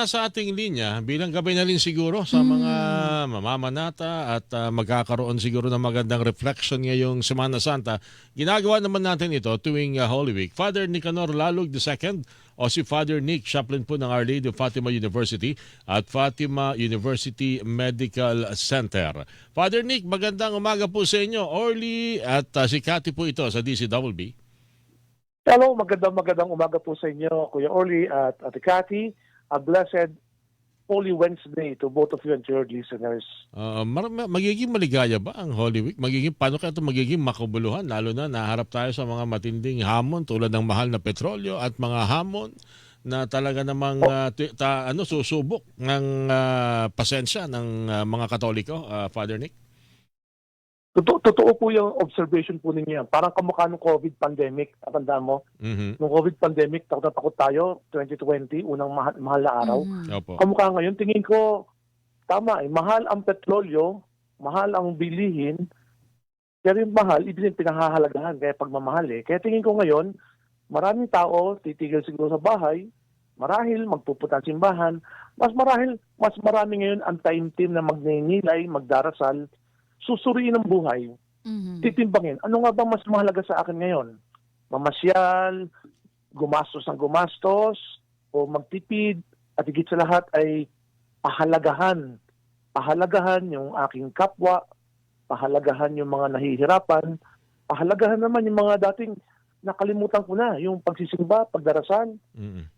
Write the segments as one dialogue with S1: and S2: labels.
S1: nasa ating linya, bilang gabay na rin siguro sa mga mamamanata at magkakaroon siguro ng magandang reflection ngayong Semana Santa. Ginagawa naman natin ito tuwing Holy Week. Father Nicanor Lalug II o si Father Nick, chaplain po ng Our Lady of Fatima University at Fatima University Medical Center. Father Nick, magandang umaga po sa inyo. Orly at si Cathy po ito sa DCWB.
S2: Hello, magandang umaga po sa inyo, Kuya Orly at Ate Cathy. A blessed Holy Wednesday to both of you and to your listeners.
S1: Magiging maligaya ba ang Holy Week? Paano kaya ito magiging makabuluhan? Lalo na naharap tayo sa mga matinding hamon tulad ng mahal na petrolyo at mga hamon na talaga namang susubok ng pasensya ng mga Katoliko, Father Nick?
S2: Totoo po yung observation po ninyo. Parang kamukha ng COVID pandemic. Tandaan mo?
S1: Mhm.
S2: Nung COVID pandemic, takot tayo, 2020, unang mahal na araw.
S1: Opo.
S2: Kamukha ngayon, tingin ko, tama mahal ang petrolyo, mahal ang bilihin, pero yung mahal, ibig sabihin pinahahalagahan, kaya pagmamahal Kaya tingin ko ngayon, maraming tao titigil siguro sa bahay, marahil magpupunta sa simbahan, mas marami ngayon ang taimtim na magninilay, magdarasal, susuriin ang buhay, titimbangin. Ano nga bang mas mahalaga sa akin ngayon? Mamasyal, gumastos ng gumastos, o magtipid, at higit sa lahat ay pahalagahan. Pahalagahan yung aking kapwa, pahalagahan yung mga nahihirapan, pahalagahan naman yung mga dating nakalimutan ko na, yung pagsisimba, pagdarasal,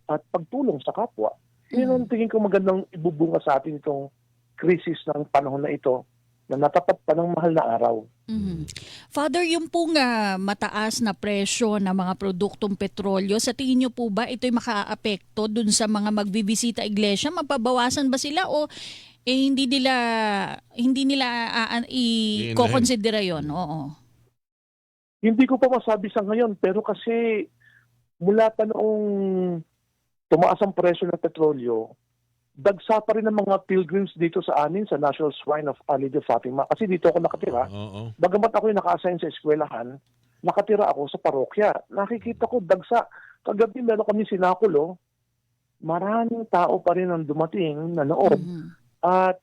S2: at pagtulong sa kapwa. Yun ang tingin ko magandang ibubunga sa atin itong krisis ng panahon na ito, na natapat pa ng mahal na araw.
S3: Father, yung pong mataas na presyo ng mga produktong petrolyo, sa tingin niyo po ba ito'y makaapekto dun sa mga magbibisita iglesia? Mapabawasan ba sila o hindi nila i-considera yun? Oo.
S2: Hindi ko pa masabi sa ngayon, pero kasi mula pa noong tumaas ang presyo ng petrolyo, dagsa pa rin ng mga pilgrims dito sa amin sa National Shrine of Our Lady of Fatima. Kasi dito ako nakatira. Bagamat ako yung naka-assign sa eskwelahan, nakatira ako sa parokya. Nakikita ko dagsa. Kagabi meron kami sinakulo, maraming tao pa rin ang dumating, nanood. At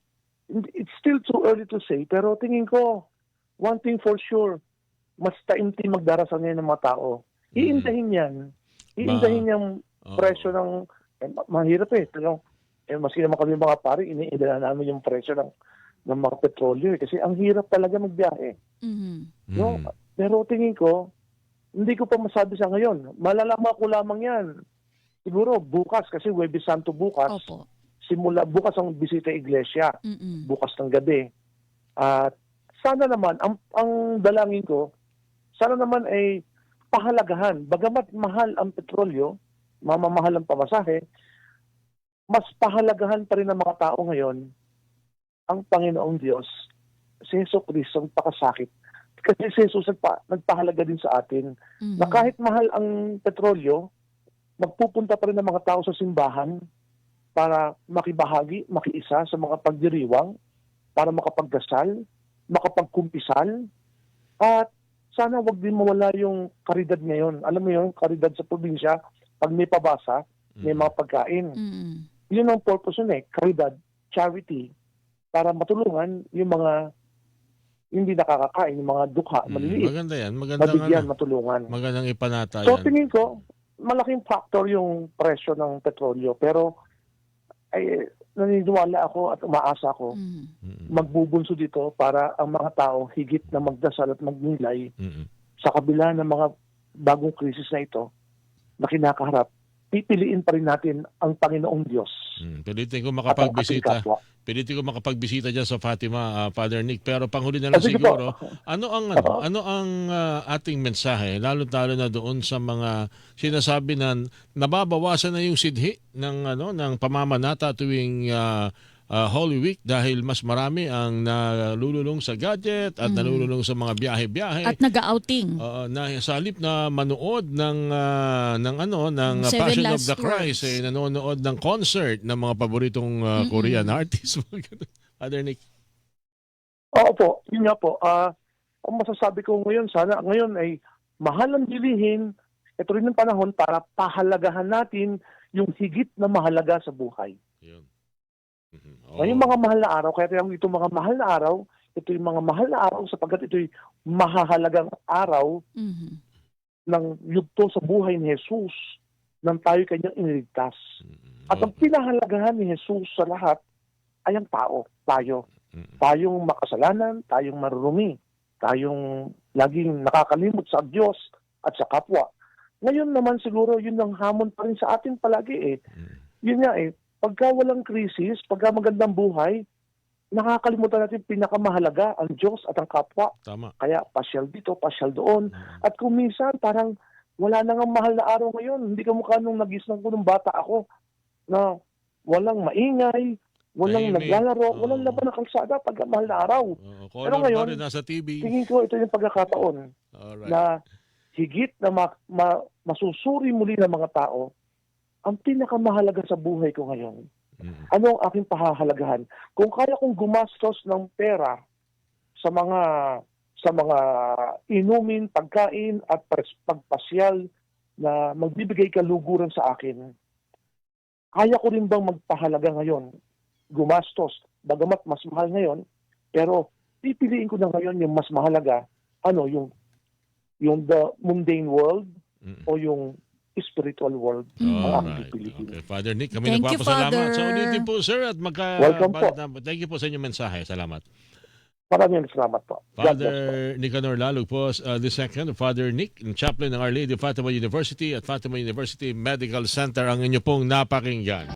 S2: it's still too early to say, pero tingin ko, one thing for sure, mas taimtim magdarasal ngayon ng mga tao. Iindahin yan. Iindahin yung presyo ng, mahirap maski naman kami mga pari, iniidala namin yung presyo ng mga petrolyo kasi ang hirap talaga magbiyahe. No? Pero tingin ko, hindi ko pa masabi sa ngayon. Malalaman ko lamang yan. Siguro bukas, kasi Huwebes Santo bukas.
S3: Opo.
S2: Simula bukas ang bisita iglesia. Bukas ng gabi. At sana naman, ang dalangin ko, sana naman ay pahalagahan. Bagamat mahal ang petrolyo, mamamahal ang pamasahe, mas pahalagahan pa rin ng mga tao ngayon ang Panginoong Diyos, si Jesucristo ang pakasakit. Kasi si Jesus nagpahalaga din sa atin na kahit mahal ang petrolyo, magpupunta pa rin ng mga tao sa simbahan para makibahagi, makiisa sa mga pagdiriwang, para makapagdasal, makapagkumpisal, at sana wag din mawala yung karidad ngayon. Alam mo yung karidad sa probinsya, pag may pabasa, may mga pagkain. Yun ang purpose nun caridad, charity, para matulungan yung mga hindi nakakakain, yung mga dukha, maliliit.
S1: Maganda yan.
S2: Mabigyan, matulungan.
S1: Magandang ipanata
S2: So
S1: yan.
S2: tingin ko, malaking factor yung presyo ng petrolyo. Pero naniniwala ako at umaasa ako, magbubunso dito para ang mga tao higit na magdasal at magnilay sa kabila ng mga bagong krisis na ito na kinakaharap. Pipiliin pa rin natin ang Panginoong Diyos.
S1: Pilitin ko makapagbisita dyan sa Fatima, Father Nick. Pero panghuli na lang siguro, ano ang ating mensahe, lalo-lalo na doon sa mga sinasabi na nababawasan na yung sidhi ng pamamanata tuwing Holy Week dahil mas marami ang nalululong sa gadget at nalululong sa mga biyahe-biyahe
S3: At nag-outing.
S1: na sa halip na manood ng
S3: Seven
S1: Passion of
S3: Last
S1: the Christ, nanonood ng concert ng mga paboritong Korean artists. Father Nick.
S2: Oo po, yun nga po. Ang masasabi ko ngayon ay mahal ang bilihin. Ito rin ang panahon para pahalagahan natin yung higit na mahalaga sa buhay.
S1: Yun. Mhm.
S2: Ngayong mga mahal na araw, kaya tawag ito mga mahal na araw, ito yung mga mahal na araw sapagkat ito'y mahahalagang araw
S3: Mhm.
S2: ng yugto sa buhay ni Jesus nang tayo kanyang iniligtas.
S1: Mhm.
S2: At ang pinahalagahan ni Jesus sa lahat ay ang tao, tayo.
S1: Mhm.
S2: Tayong makasalanan, tayong marurumi, tayong laging nakakalimot sa Diyos at sa kapwa. Ngayon naman siguro yun ang hamon pa rin sa atin palagi eh.
S1: Mhm.
S2: Yun nga eh, pagka walang krisis, pagka magandang buhay, nakakalimutan natin pinakamahalaga ang Diyos at ang kapwa.
S1: Tama.
S2: Kaya pasyal dito, pasyal doon.
S1: Mhm.
S2: At kung minsan parang wala nang mahal na araw ngayon. Hindi ka mukha nung nagisnan ko nung bata ako na walang maingay, walang
S1: Tahimik.
S2: naglalaro,
S1: Oo.
S2: walang laban ng kalsada pag mahal na araw.
S1: Oo,
S2: Pero
S1: color
S2: ngayon,
S1: pa rin nasa TV.
S2: Tingin ko ito yung pagkakataon
S1: Alright.
S2: na higit na masusuri muli ng mga tao ang pinakamahalaga sa buhay ko ngayon.
S1: Mhm.
S2: Ano ang aking pahahalagahan? Kung kaya kong gumastos ng pera sa mga inumin, pagkain at pagpasyal na magbibigay kaluguran sa akin, kaya ko rin bang magpahalaga ngayon, gumastos, bagamat mas mahal ngayon, pero pipiliin ko na ngayon yung mas mahalaga, yung the mundane world
S1: Mhm.
S2: o yung spiritual world ang aking
S1: Alright.
S2: pipiliin.
S1: Okay, Father Nick, kami
S3: Thank you,
S1: nagpapasalamat.
S3: Father.
S1: Sa ulitin po, sir, at
S2: Welcome po.
S1: Thank you po sa inyong mensahe. Salamat.
S2: Maraming salamat po. God bless po.
S1: Father Nicanor Lalug po, the second, Father Nick, chaplain ng Our Lady of Fatima University at Fatima University Medical Center ang inyo pong napakinggan.